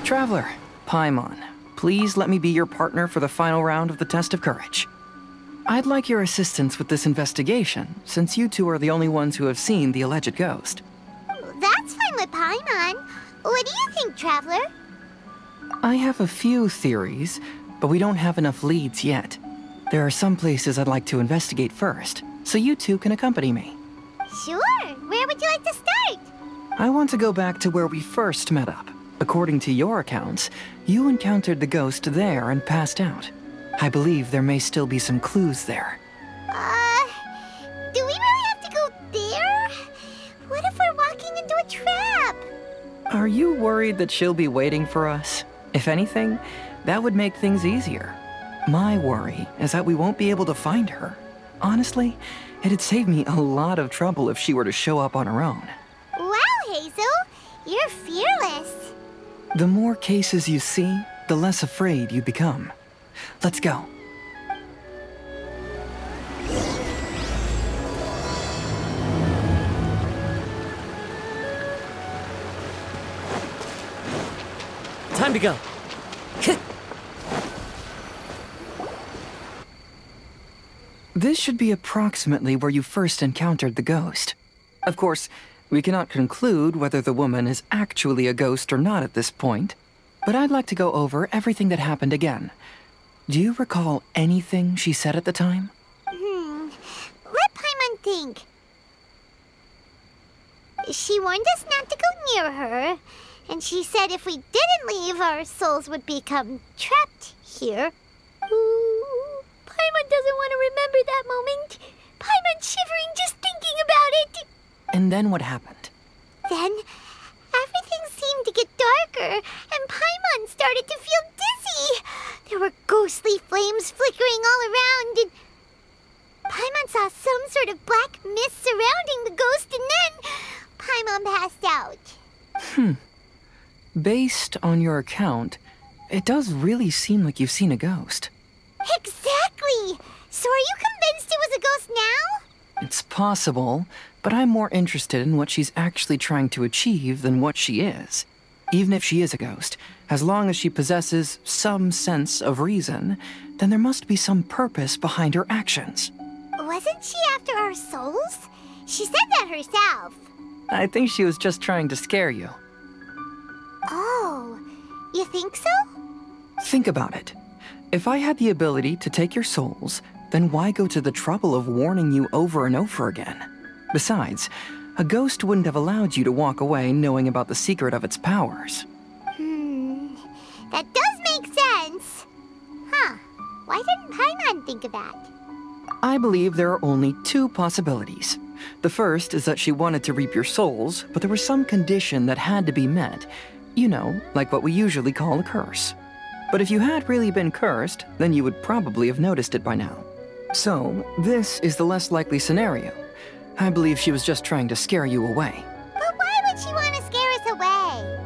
Traveler, Paimon, please let me be your partner for the final round of the test of courage. I'd like your assistance with this investigation, since you two are the only ones who have seen the alleged ghost. That's fine with Paimon. What do you think, Traveler? I have a few theories, but we don't have enough leads yet. There are some places I'd like to investigate first, so you two can accompany me. Sure. Where would you like to start? I want to go back to where we first met up. According to your accounts, you encountered the ghost there and passed out. I believe there may still be some clues there. Do we really have to go there? What if we're walking into a trap? Are you worried that she'll be waiting for us? If anything, that would make things easier. My worry is that we won't be able to find her. Honestly, it'd save me a lot of trouble if she were to show up on her own. Wow, Hazel! You're fearless. The more cases you see, the less afraid you become. Let's go. Time to go. This should be approximately where you first encountered the ghost. Of course, we cannot conclude whether the woman is actually a ghost or not at this point, but I'd like to go over everything that happened again. Do you recall anything she said at the time? Let Paimon think. She warned us not to go near her, and she said if we didn't leave, our souls would become trapped here. Ooh, Paimon doesn't want to remember that moment. Paimon's shivering just thinking about it. And then what happened? Then, everything seemed to get darker, and Paimon started to feel dizzy. There were ghostly flames flickering all around, and Paimon saw some sort of black mist surrounding the ghost, and then Paimon passed out. Based on your account, it does really seem like you've seen a ghost. Exactly! So are you convinced it was a ghost now? It's possible, but I'm more interested in what she's actually trying to achieve than what she is. Even if she is a ghost, as long as she possesses some sense of reason, then there must be some purpose behind her actions. Wasn't she after our souls? She said that herself. I think she was just trying to scare you. Oh, you think so? Think about it. If I had the ability to take your souls, then why go to the trouble of warning you over and over again? Besides, a ghost wouldn't have allowed you to walk away knowing about the secret of its powers. That does make sense. Huh. Why didn't Paimon think of that? I believe there are only two possibilities. The first is that she wanted to reap your souls, but there was some condition that had to be met. You know, like what we usually call a curse. But if you had really been cursed, then you would probably have noticed it by now. So, this is the less likely scenario. I believe she was just trying to scare you away. But why would she want to scare us away?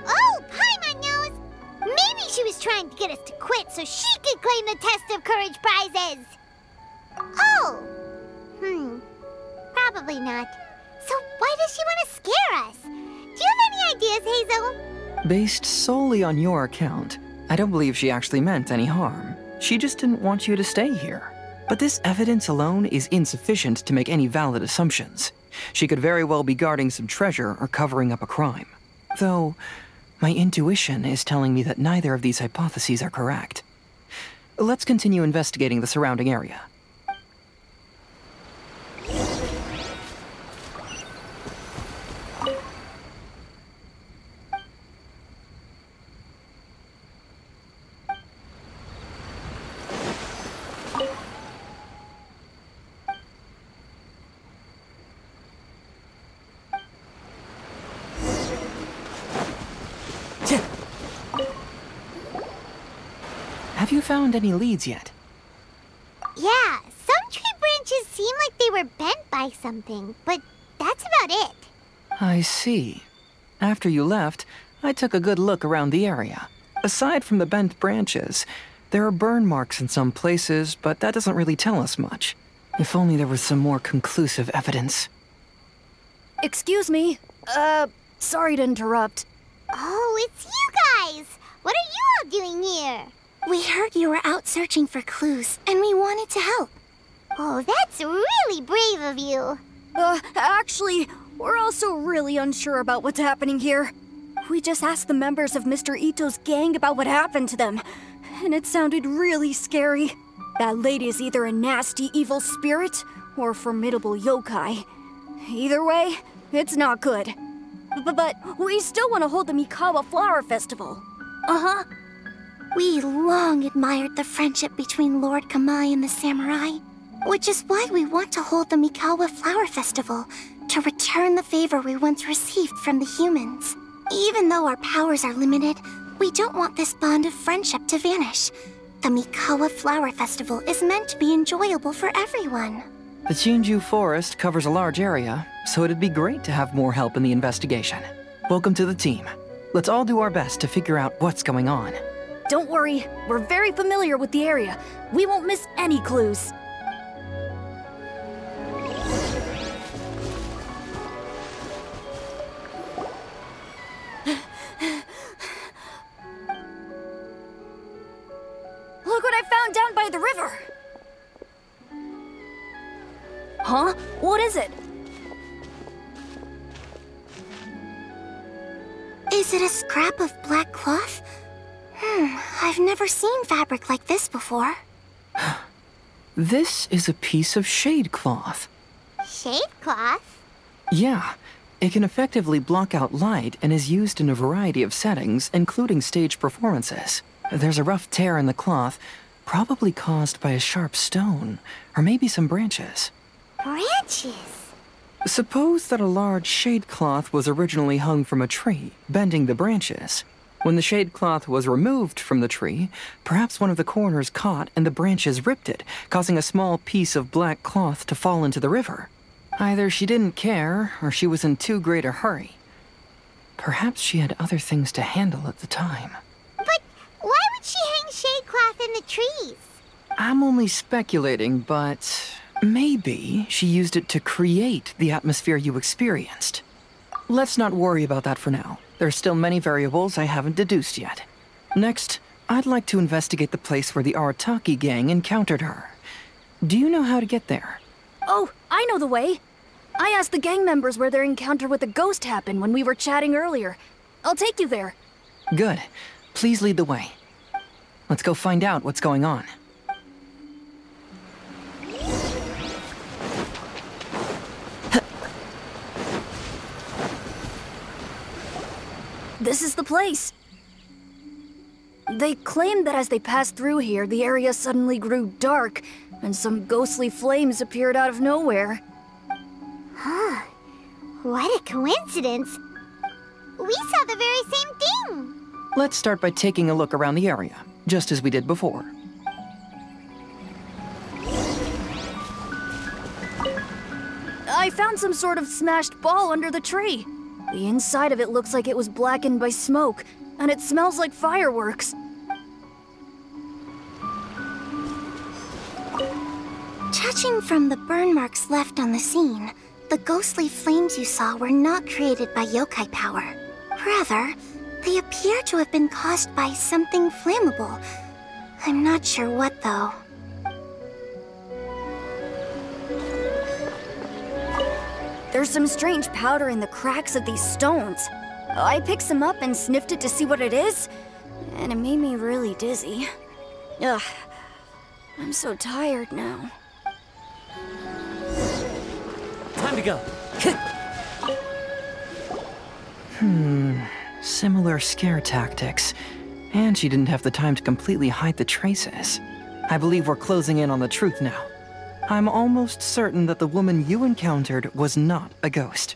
Oh, Paimon knows! Maybe she was trying to get us to quit so she could claim the Test of Courage prizes! Oh! Probably not. So why does she want to scare us? Do you have any ideas, Hazel? Based solely on your account, I don't believe she actually meant any harm. She just didn't want you to stay here. But this evidence alone is insufficient to make any valid assumptions. She could very well be guarding some treasure or covering up a crime. Though, my intuition is telling me that neither of these hypotheses are correct. Let's continue investigating the surrounding area. Have you found any leads yet? Yeah, some tree branches seem like they were bent by something, but that's about it. I see. After you left, I took a good look around the area. Aside from the bent branches, there are burn marks in some places, but that doesn't really tell us much. If only there was some more conclusive evidence. Excuse me. Sorry to interrupt. Oh, it's you guys! What are you all doing here? We heard you were out searching for clues, and we wanted to help. Oh, that's really brave of you. Actually, we're also really unsure about what's happening here. We just asked the members of Mr. Ito's gang about what happened to them, and it sounded really scary. That lady is either a nasty evil spirit or a formidable yokai. Either way, it's not good. But we still want to hold the Mikawa Flower Festival. Uh-huh. We long admired the friendship between Lord Kamai and the samurai, which is why we want to hold the Mikawa Flower Festival, to return the favor we once received from the humans. Even though our powers are limited, we don't want this bond of friendship to vanish. The Mikawa Flower Festival is meant to be enjoyable for everyone. The Chinju Forest covers a large area, so it'd be great to have more help in the investigation. Welcome to the team. Let's all do our best to figure out what's going on. Don't worry, we're very familiar with the area. We won't miss any clues. Look what I found down by the river! Huh? What is it? Is it a scrap of black cloth? I've never seen fabric like this before. This is a piece of shade cloth. Shade cloth? Yeah, it can effectively block out light and is used in a variety of settings, including stage performances. There's a rough tear in the cloth, probably caused by a sharp stone, or maybe some branches. Branches? Suppose that a large shade cloth was originally hung from a tree, bending the branches. When the shade cloth was removed from the tree, perhaps one of the corners caught and the branches ripped it, causing a small piece of black cloth to fall into the river. Either she didn't care, or she was in too great a hurry. Perhaps she had other things to handle at the time. But why would she hang shade cloth in the trees? I'm only speculating, but maybe she used it to create the atmosphere you experienced. Let's not worry about that for now. There's still many variables I haven't deduced yet. Next, I'd like to investigate the place where the Arataki gang encountered her. Do you know how to get there? Oh, I know the way. I asked the gang members where their encounter with the ghost happened when we were chatting earlier. I'll take you there. Good. Please lead the way. Let's go find out what's going on. This is the place. They claimed that as they passed through here, the area suddenly grew dark, and some ghostly flames appeared out of nowhere. Huh. What a coincidence. We saw the very same thing. Let's start by taking a look around the area, just as we did before. I found some sort of smashed ball under the tree. The inside of it looks like it was blackened by smoke, and it smells like fireworks. Judging from the burn marks left on the scene, the ghostly flames you saw were not created by yokai power. Rather, they appear to have been caused by something flammable. I'm not sure what, though. There's some strange powder in the cracks of these stones. I picked some up and sniffed it to see what it is, and it made me really dizzy. Ugh, I'm so tired now. Time to go. Similar scare tactics. And she didn't have the time to completely hide the traces. I believe we're closing in on the truth now. I'm almost certain that the woman you encountered was not a ghost.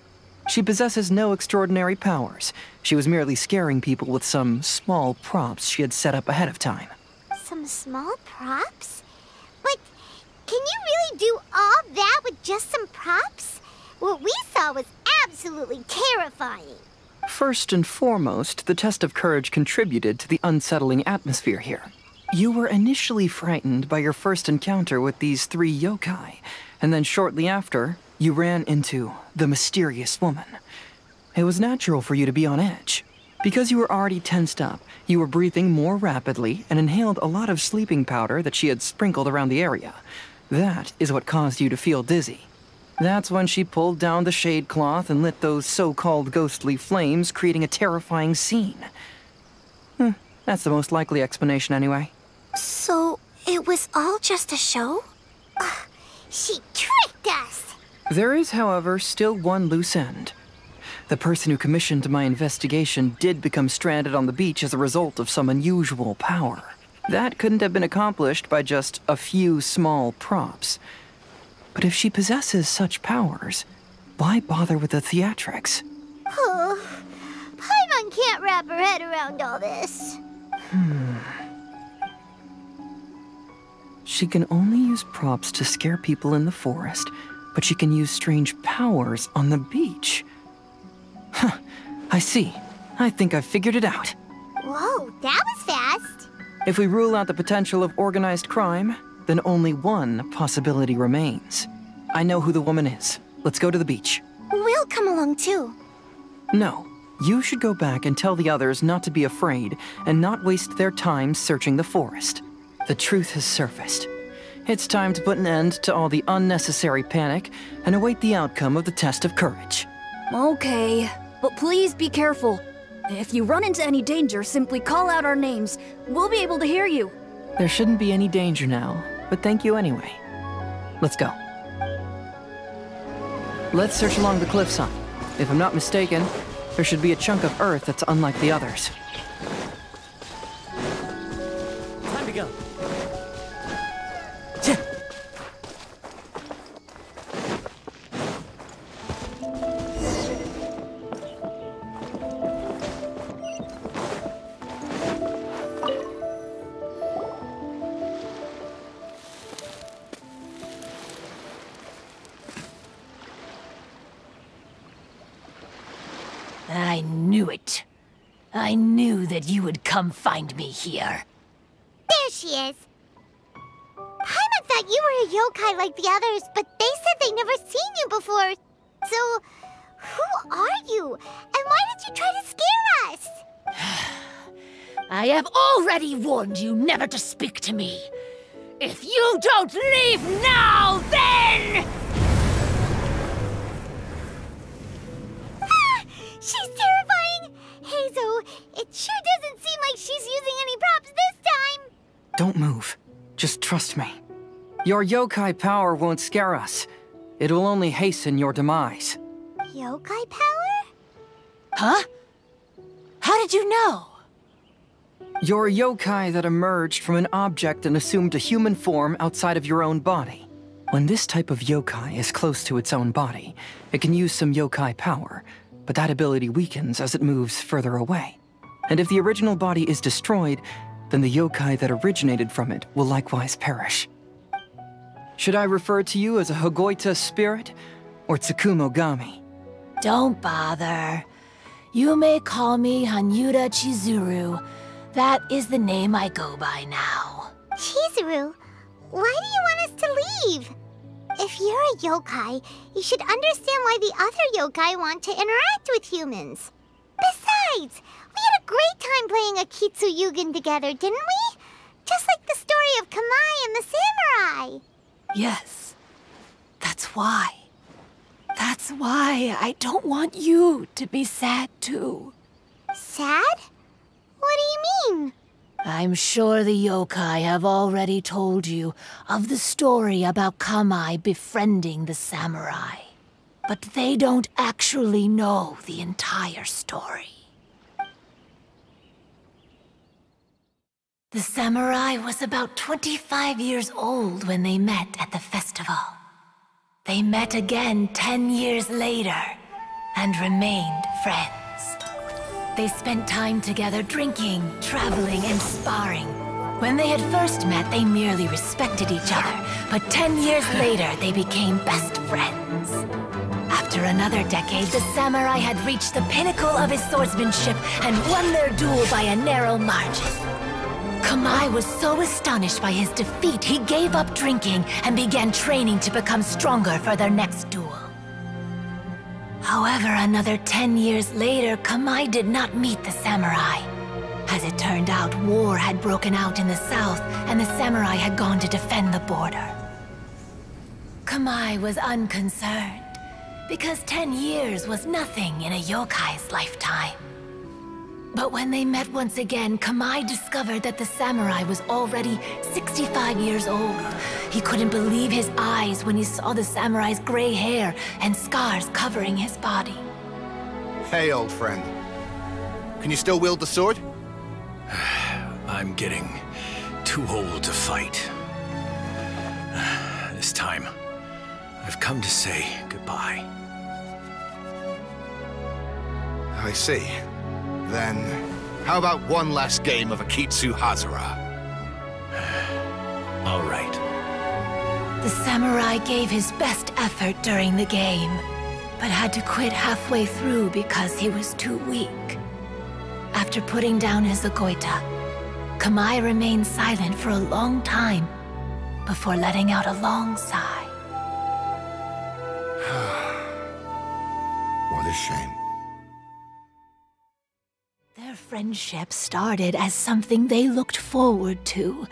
She possesses no extraordinary powers. She was merely scaring people with some small props she had set up ahead of time. Some small props? But can you really do all that with just some props? What we saw was absolutely terrifying. First and foremost, the test of courage contributed to the unsettling atmosphere here. You were initially frightened by your first encounter with these three yokai, and then shortly after, you ran into the mysterious woman. It was natural for you to be on edge. Because you were already tensed up, you were breathing more rapidly and inhaled a lot of sleeping powder that she had sprinkled around the area. That is what caused you to feel dizzy. That's when she pulled down the shade cloth and lit those so-called ghostly flames, creating a terrifying scene. That's the most likely explanation anyway. So, it was all just a show? She tricked us! There is, however, still one loose end. The person who commissioned my investigation did become stranded on the beach as a result of some unusual power. That couldn't have been accomplished by just a few small props. But if she possesses such powers, why bother with the theatrics? Oh, Paimon can't wrap her head around all this. She can only use props to scare people in the forest, but she can use strange powers on the beach. Huh, I see. I think I've figured it out. Whoa, that was fast. If we rule out the potential of organized crime, then only one possibility remains. I know who the woman is. Let's go to the beach. We'll come along too. No. You should go back and tell the others not to be afraid and not waste their time searching the forest. The truth has surfaced. It's time to put an end to all the unnecessary panic and await the outcome of the test of courage. Okay, but please be careful. If you run into any danger, simply call out our names. We'll be able to hear you. There shouldn't be any danger now, but thank you anyway. Let's go. Let's search along the cliffside. If I'm not mistaken, there should be a chunk of earth that's unlike the others. Time to go. I knew it. I knew that you would come find me here. There she is. Paimon thought you were a yokai like the others, but they said they'd never seen you before. So, who are you? And why did you try to scare us? I have already warned you never to speak to me. If you don't leave now, then... She's terrifying! Hazel, it sure doesn't seem like she's using any props this time! Don't move. Just trust me. Your yokai power won't scare us. It will only hasten your demise. Yokai power? Huh? How did you know? You're a yokai that emerged from an object and assumed a human form outside of your own body. When this type of yokai is close to its own body, it can use some yokai power, but that ability weakens as it moves further away. And if the original body is destroyed, then the yokai that originated from it will likewise perish. Should I refer to you as a Hagoita spirit or Tsukumogami? Don't bother. You may call me Hanyuda Chizuru. That is the name I go by now. Chizuru, why do you want us to leave? If you're a yokai, you should understand why the other yokai want to interact with humans. Besides, we had a great time playing a Kitsuyugen together, didn't we? Just like the story of Kamai and the samurai. Yes. That's why. That's why I don't want you to be sad too. Sad? What do you mean? I'm sure the yokai have already told you of the story about Kamai befriending the samurai. But they don't actually know the entire story. The samurai was about 25 years old when they met at the festival. They met again 10 years later and remained friends. They spent time together drinking, traveling, and sparring. When they had first met, they merely respected each other, but 10 years later, they became best friends. After another decade, the samurai had reached the pinnacle of his swordsmanship and won their duel by a narrow margin. Kamai was so astonished by his defeat, he gave up drinking and began training to become stronger for their next duel. However, another 10 years later, Kamai did not meet the samurai. As it turned out, war had broken out in the south, and the samurai had gone to defend the border. Kamai was unconcerned, because 10 years was nothing in a yokai's lifetime. But when they met once again, Kamai discovered that the samurai was already 65 years old. He couldn't believe his eyes when he saw the samurai's gray hair and scars covering his body. Hey, old friend. Can you still wield the sword? I'm getting too old to fight. This time, I've come to say goodbye. I see. Then, how about one last game of Akitsu Hazura? All right. The samurai gave his best effort during the game, but had to quit halfway through because he was too weak. After putting down his agoita, Kamai remained silent for a long time before letting out a long sigh. What a shame. Their friendship started as something they looked forward to,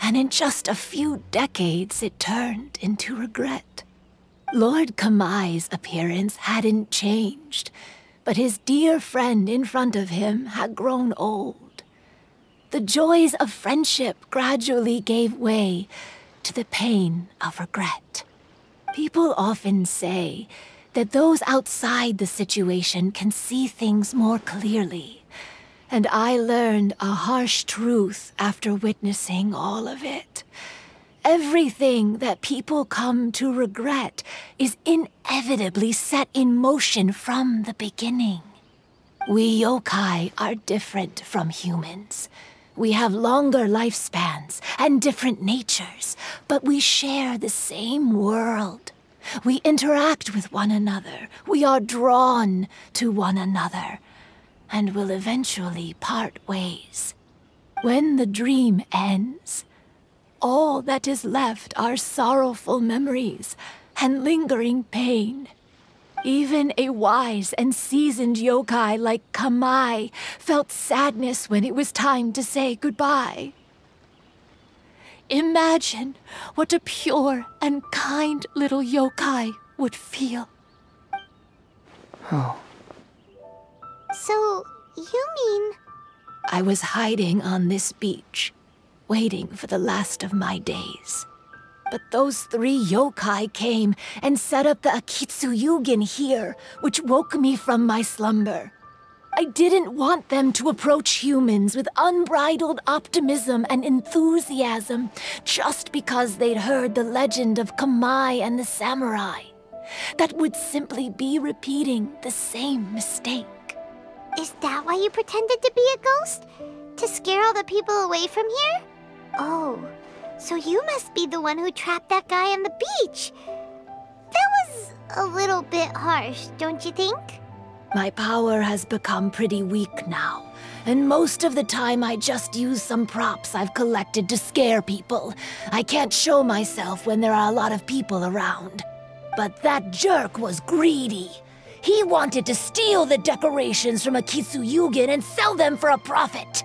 and in just a few decades it turned into regret. Lord Kamai's appearance hadn't changed, but his dear friend in front of him had grown old. The joys of friendship gradually gave way to the pain of regret. People often say that those outside the situation can see things more clearly. And I learned a harsh truth after witnessing all of it. Everything that people come to regret is inevitably set in motion from the beginning. We yokai are different from humans. We have longer lifespans and different natures, but we share the same world. We interact with one another. We are drawn to one another, and will eventually part ways. When the dream ends, all that is left are sorrowful memories and lingering pain. Even a wise and seasoned yokai like Kamai felt sadness when it was time to say goodbye. Imagine what a pure and kind little yokai would feel. Oh. So, you mean... I was hiding on this beach, waiting for the last of my days. But those 3 yokai came and set up the Akitsu Yugen here, which woke me from my slumber. I didn't want them to approach humans with unbridled optimism and enthusiasm just because they'd heard the legend of Kamai and the samurai. That would simply be repeating the same mistake. Is that why you pretended to be a ghost? To scare all the people away from here? Oh, so you must be the one who trapped that guy on the beach. That was a little bit harsh, don't you think? My power has become pretty weak now, and most of the time I just use some props I've collected to scare people. I can't show myself when there are a lot of people around. But that jerk was greedy. He wanted to steal the decorations from Akitsu Yugen and sell them for a profit.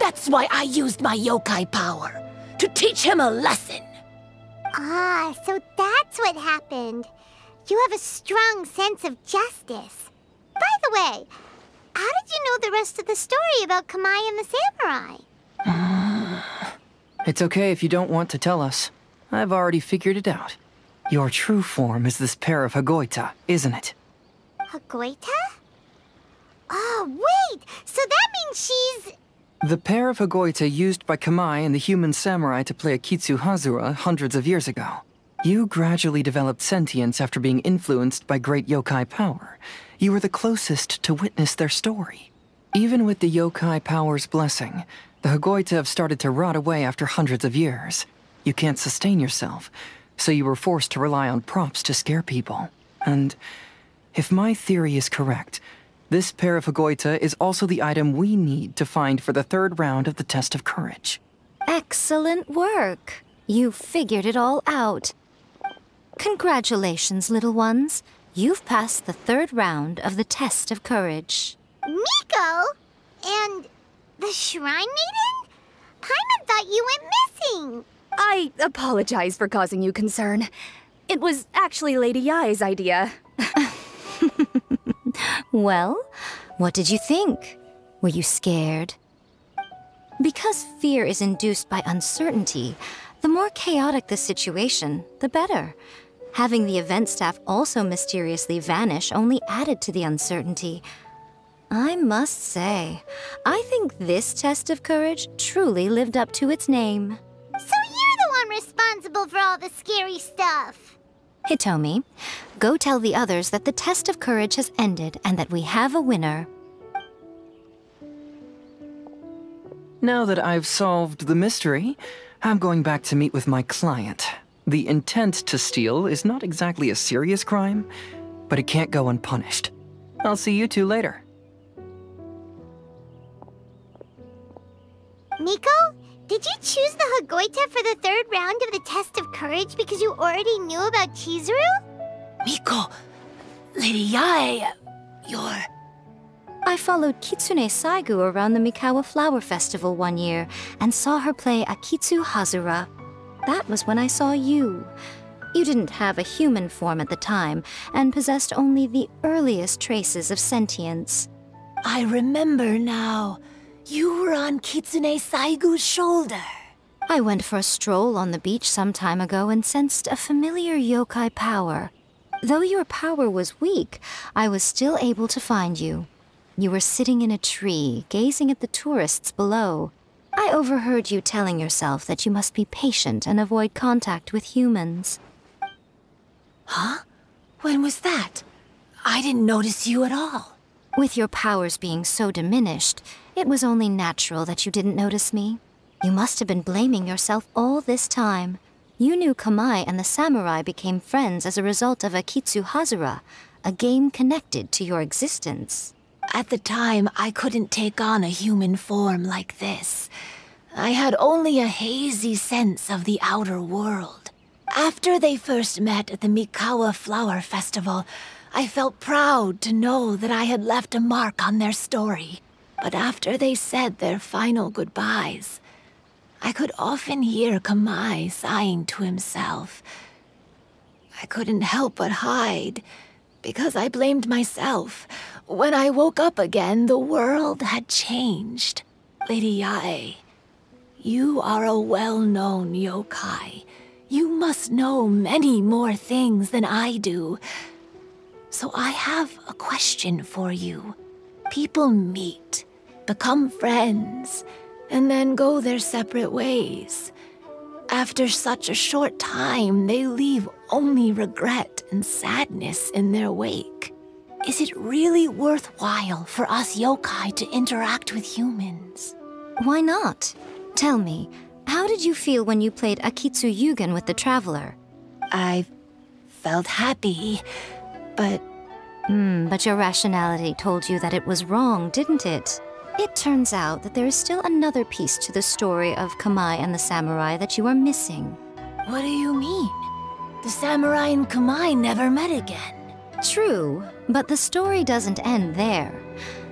That's why I used my yokai power, to teach him a lesson. Ah, so that's what happened. You have a strong sense of justice. By the way, how did you know the rest of the story about Kamai and the samurai? It's okay if you don't want to tell us. I've already figured it out. Your true form is this pair of Hagoita, isn't it? Hagoita? Oh, wait! So that means she's... The pair of Hagoita used by Kamai and the human samurai to play Akitsu Hazura hundreds of years ago. You gradually developed sentience after being influenced by great yokai power. You were the closest to witness their story. Even with the yokai power's blessing, the Hagoita have started to rot away after hundreds of years. You can't sustain yourself, so you were forced to rely on props to scare people. And if my theory is correct, this pair of Hagoita is also the item we need to find for the 3rd round of the test of courage. Excellent work. You figured it all out. Congratulations, little ones. You've passed the 3rd round of the test of courage. Miko? And the Shrine Maiden? Paimon thought you went missing. I apologize for causing you concern. It was actually Lady Yai's idea. Well, what did you think? Were you scared? Because fear is induced by uncertainty, the more chaotic the situation, the better. Having the event staff also mysteriously vanish only added to the uncertainty. I must say, I think this test of courage truly lived up to its name. So you're the one responsible for all the scary stuff. Hitomi, go tell the others that the test of courage has ended and that we have a winner. Now that I've solved the mystery, I'm going back to meet with my client. The intent to steal is not exactly a serious crime, but it can't go unpunished. I'll see you two later. Miko, did you choose the Hagoita for the 3rd round of the test of courage because you already knew about Chizuru? Miko, Lady Yae, you're... I followed Kitsune Saigu around the Mikawa Flower Festival one year and saw her play Akitsu Hazura. That was when I saw you. You didn't have a human form at the time and possessed only the earliest traces of sentience. I remember now. You were on Kitsune Saigu's shoulder. I went for a stroll on the beach some time ago and sensed a familiar yokai power. Though your power was weak, I was still able to find you. You were sitting in a tree, gazing at the tourists below. I overheard you telling yourself that you must be patient and avoid contact with humans. Huh? When was that? I didn't notice you at all. With your powers being so diminished, it was only natural that you didn't notice me. You must have been blaming yourself all this time. You knew Kamai and the samurai became friends as a result of Akitsu Hazura, a game connected to your existence. At the time, I couldn't take on a human form like this. I had only a hazy sense of the outer world. After they first met at the Mikawa Flower Festival, I felt proud to know that I had left a mark on their story. But after they said their final goodbyes, I could often hear Kamai sighing to himself. I couldn't help but hide, because I blamed myself. When I woke up again, the world had changed. Lady Yae, you are a well-known yokai. You must know many more things than I do. So I have a question for you. People meet, become friends, and then go their separate ways. After such a short time, they leave only regret and sadness in their wake. Is it really worthwhile for us yokai to interact with humans? Why not? Tell me, how did you feel when you played Akitsu Yugen with the Traveler? I felt happy, but... But your rationality told you that it was wrong, didn't it? It turns out that there is still another piece to the story of Kamai and the samurai that you are missing. What do you mean? The samurai and Kamai never met again. True, but the story doesn't end there.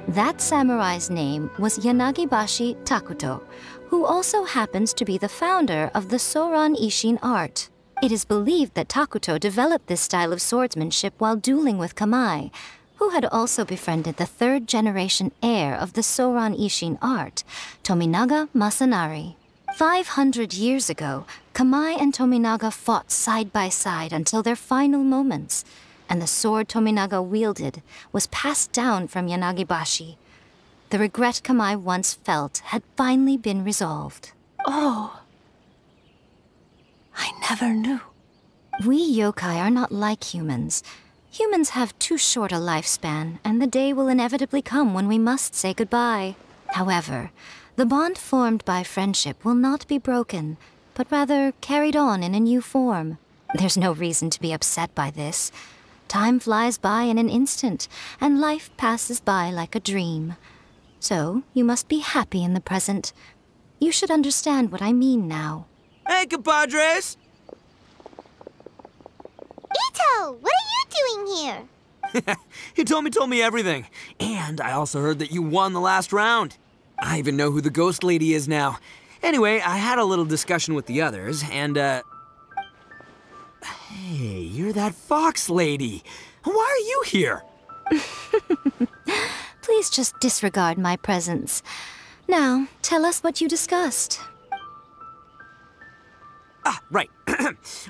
That samurai's name was Yanagibashi Takuto, who also happens to be the founder of the Soran Ishin art. It is believed that Takuto developed this style of swordsmanship while dueling with Kamai, who had also befriended the 3rd-generation heir of the Soran Ishin art, Tominaga Masanari. 500 years ago, Kamai and Tominaga fought side by side until their final moments, and the sword Tominaga wielded was passed down from Yanagibashi. The regret Kamai once felt had finally been resolved. Oh. I never knew. We yokai are not like humans. Humans have too short a lifespan, and the day will inevitably come when we must say goodbye. However, the bond formed by friendship will not be broken, but rather carried on in a new form. There's no reason to be upset by this. Time flies by in an instant, and life passes by like a dream. So, you must be happy in the present. You should understand what I mean now. Hey, compadres! Ito, what are you doing here? told me everything. And I also heard that you won the last round. I even know who the ghost lady is now. Anyway, I had a little discussion with the others, and, Hey, you're that fox lady. Why are you here? Please just disregard my presence. Now, tell us what you discussed. Ah, right.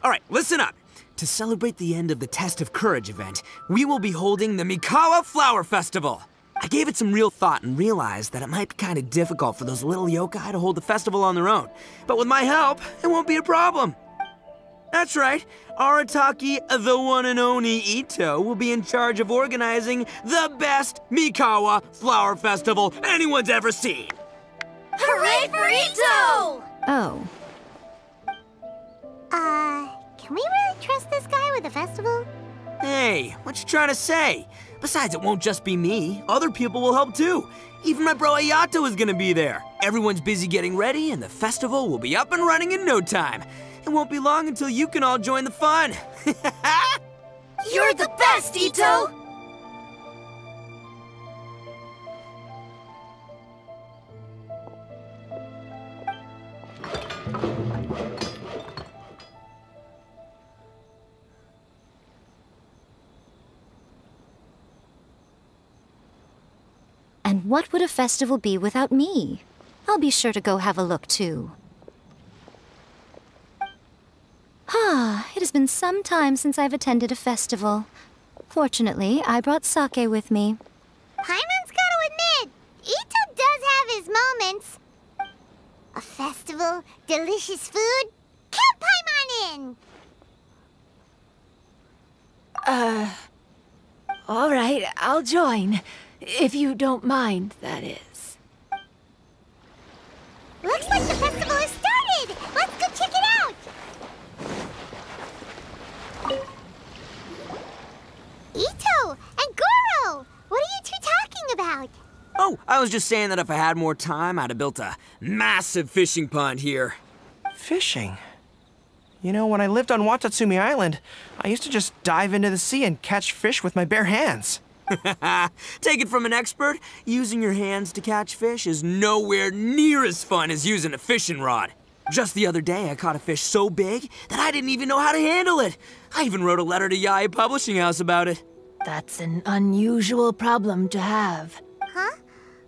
All right, listen up. To celebrate the end of the Test of Courage event, we will be holding the Mikawa Flower Festival. I gave it some real thought and realized that it might be kind of difficult for those little yokai to hold the festival on their own. But with my help, it won't be a problem. That's right. Arataki, the one and only Ito, will be in charge of organizing the best Mikawa Flower Festival anyone's ever seen. Hooray for Ito! Oh. Can we really trust this guy with the festival? Hey, what you trying to say? Besides, it won't just be me. Other people will help too. Even my bro Ayato is gonna be there. Everyone's busy getting ready, and the festival will be up and running in no time. It won't be long until you can all join the fun. You're the best, Ito! And what would a festival be without me? I'll be sure to go have a look, too. It has been some time since I've attended a festival. Fortunately, I brought sake with me. Paimon's gotta admit, Ito does have his moments. A festival, delicious food, count Paimon in! All right, I'll join. If you don't mind, that is. Looks like the festival has started! Let's go check it out! Ito and Goro! What are you two talking about? Oh, I was just saying that if I had more time, I'd have built a massive fishing pond here. Fishing? You know, when I lived on Watatsumi Island, I used to just dive into the sea and catch fish with my bare hands. Take it from an expert, using your hands to catch fish is nowhere near as fun as using a fishing rod. Just the other day, I caught a fish so big that I didn't even know how to handle it. I even wrote a letter to Yae Publishing House about it. That's an unusual problem to have. Huh?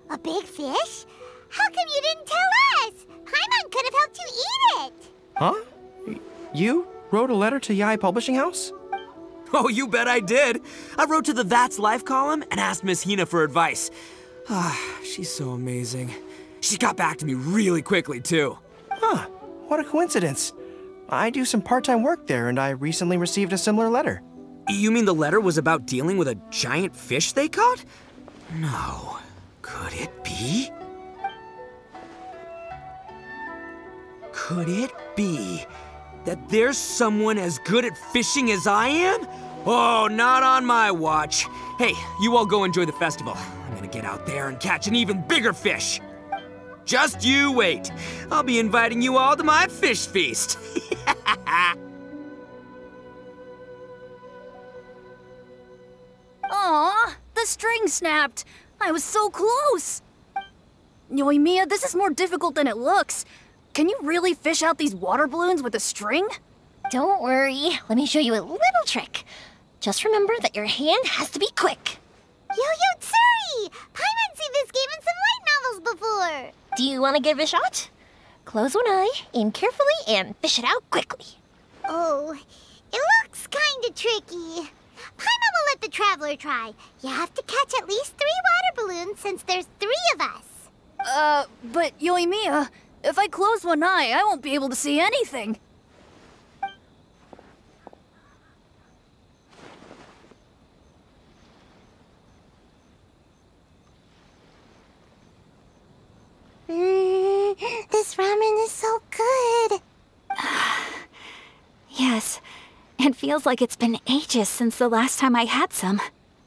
A big fish? How come you didn't tell us? Paimon could have helped you eat it! Huh? You wrote a letter to Yae Publishing House? Oh, you bet I did. I wrote to the That's Life column and asked Miss Hina for advice. She's so amazing. She got back to me really quickly, too. Huh, what a coincidence. I do some part-time work there, and I recently received a similar letter. You mean the letter was about dealing with a giant fish they caught? No. Could it be? Could it be that there's someone as good at fishing as I am? Oh, not on my watch. Hey, you all go enjoy the festival. I'm gonna get out there and catch an even bigger fish. Just you wait. I'll be inviting you all to my fish feast. Aw, the string snapped. I was so close. Yoimiya, this is more difficult than it looks. Can you really fish out these water balloons with a string? Don't worry, let me show you a little trick. Just remember that your hand has to be quick. Yo-Yo Tsuri! Paimon's seen this game in some light novels before. Do you want to give it a shot? Close one eye, aim carefully, and fish it out quickly. Oh, it looks kinda tricky. Paimon will let the traveler try. You have to catch at least 3 water balloons since there's 3 of us. But Yoimiya, if I close one eye, I won't be able to see anything. This ramen is so good. Yes, it feels like it's been ages since the last time I had some.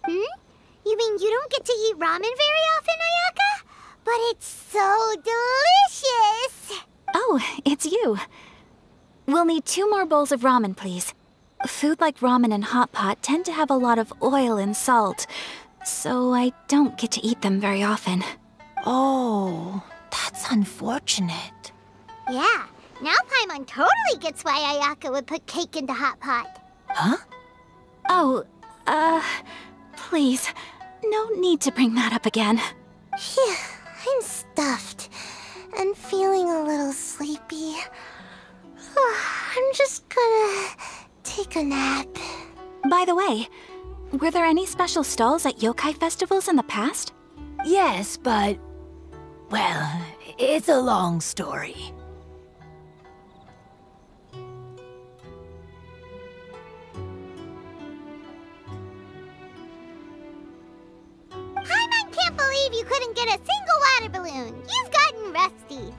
You mean you don't get to eat ramen very often, Ayaka? But it's so delicious! Oh, it's you. We'll need 2 more bowls of ramen, please. Food like ramen and hot pot tend to have a lot of oil and salt, so I don't get to eat them very often. Oh, that's unfortunate. Yeah, now Paimon totally gets why Ayaka would put cake into hot pot. Huh? Oh, please, no need to bring that up again. Phew, I'm stuffed and feeling a little sleepy. I'm just gonna take a nap. By the way, were there any special stalls at yokai festivals in the past? Yes, but... well, it's a long story. Paimon can't believe you couldn't get a single water balloon. You've gotten rusty.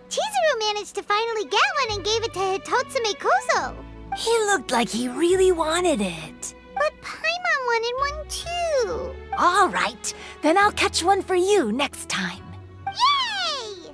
Chizuru managed to finally get one and gave it to Hitotsume Kozo. He looked like he really wanted it. But Paimon wanted one too. All right, then I'll catch one for you next time. Yay!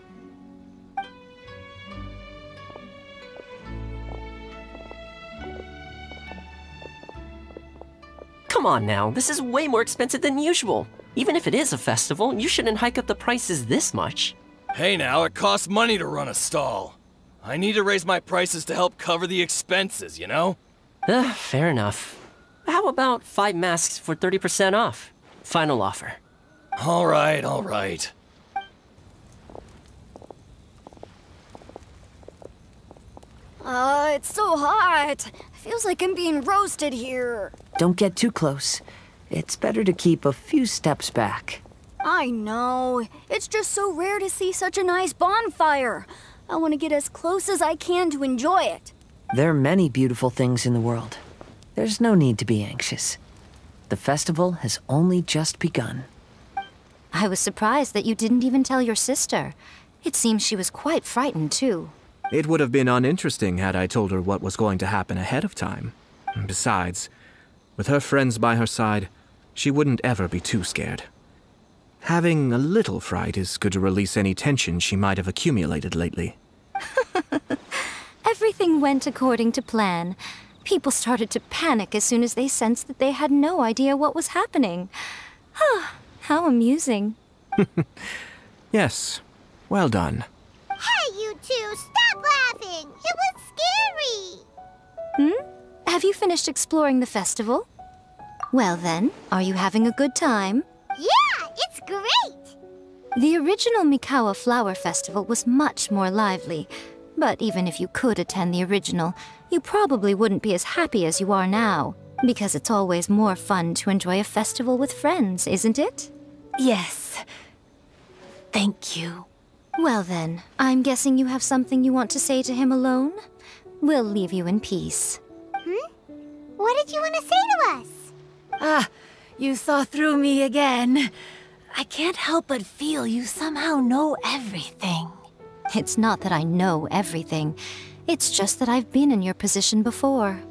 Come on now, this is way more expensive than usual. Even if it is a festival, you shouldn't hike up the prices this much. Hey now, it costs money to run a stall. I need to raise my prices to help cover the expenses, you know? Fair enough. How about 5 masks for 30% off? Final offer. All right. It's so hot. Feels like I'm being roasted here. Don't get too close. It's better to keep a few steps back. I know. It's just so rare to see such a nice bonfire. I want to get as close as I can to enjoy it. There are many beautiful things in the world. There's no need to be anxious. The festival has only just begun. I was surprised that you didn't even tell your sister. It seems she was quite frightened, too. It would have been uninteresting had I told her what was going to happen ahead of time. Besides, with her friends by her side, she wouldn't ever be too scared. Having a little fright is good to release any tension she might have accumulated lately. Everything went according to plan. People started to panic as soon as they sensed that they had no idea what was happening. How amusing. Yes, well done. Hey, you two, stop laughing! It was scary! Have you finished exploring the festival? Well then, are you having a good time? Yeah, it's great! The original Mikawa Flower Festival was much more lively, but even if you could attend the original, you probably wouldn't be as happy as you are now, because it's always more fun to enjoy a festival with friends, isn't it? Yes. Thank you. Well then, I'm guessing you have something you want to say to him alone? We'll leave you in peace. What did you want to say to us? You saw through me again. I can't help but feel you somehow know everything. It's not that I know everything. It's just that I've been in your position before.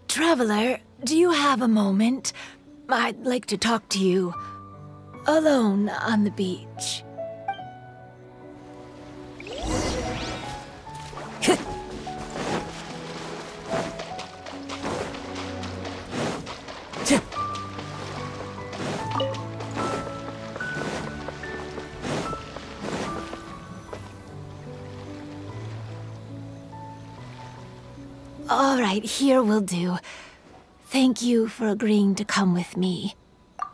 Traveler, do you have a moment? I'd like to talk to you. Alone on the beach. All right, here will do. Thank you for agreeing to come with me.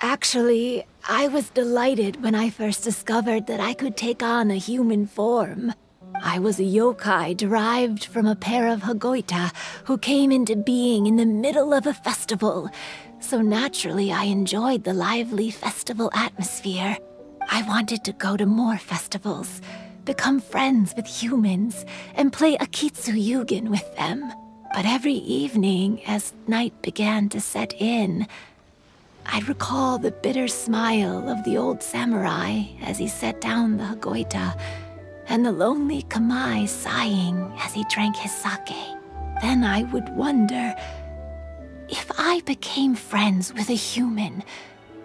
Actually, I was delighted when I first discovered that I could take on a human form. I was a yokai derived from a pair of Hagoita who came into being in the middle of a festival. So naturally, I enjoyed the lively festival atmosphere. I wanted to go to more festivals, become friends with humans, and play Akitsu Yugen with them. But every evening, as night began to set in, I'd recall the bitter smile of the old samurai as he set down the Hagoita, and the lonely Kamai sighing as he drank his sake. Then I would wonder, if I became friends with a human,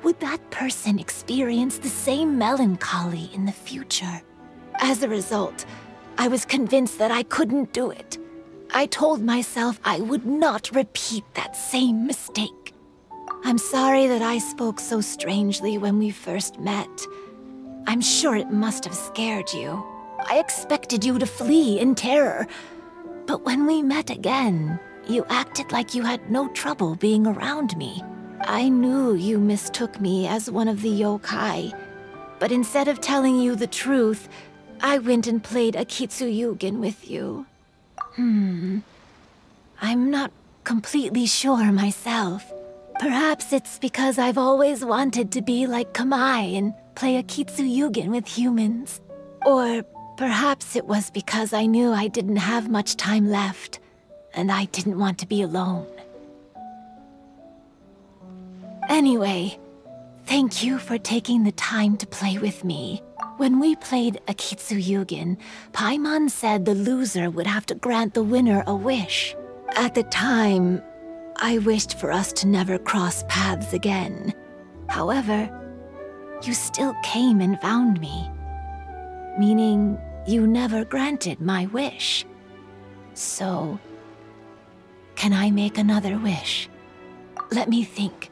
would that person experience the same melancholy in the future? As a result, I was convinced that I couldn't do it. I told myself I would not repeat that same mistake. I'm sorry that I spoke so strangely when we first met. I'm sure it must have scared you. I expected you to flee in terror. But when we met again, you acted like you had no trouble being around me. I knew you mistook me as one of the yokai. But instead of telling you the truth, I went and played a Kitsuyugen with you. I'm not completely sure myself. Perhaps it's because I've always wanted to be like Kamai and play a Kitsuyugen with humans. Or perhaps it was because I knew I didn't have much time left, and I didn't want to be alone. Anyway, thank you for taking the time to play with me. When we played a Kitsuyugen, Paimon said the loser would have to grant the winner a wish. At the time, I wished for us to never cross paths again. However, you still came and found me, meaning you never granted my wish. So, can I make another wish? Let me think.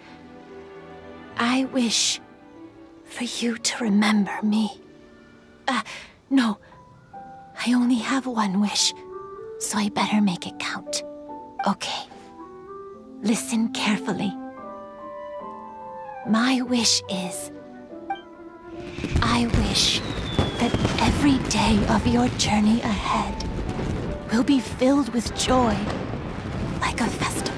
I wish for you to remember me. No. I only have one wish, so I better make it count. Okay. Listen carefully. My wish is... I wish that every day of your journey ahead will be filled with joy, like a festival.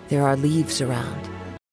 There are leaves around.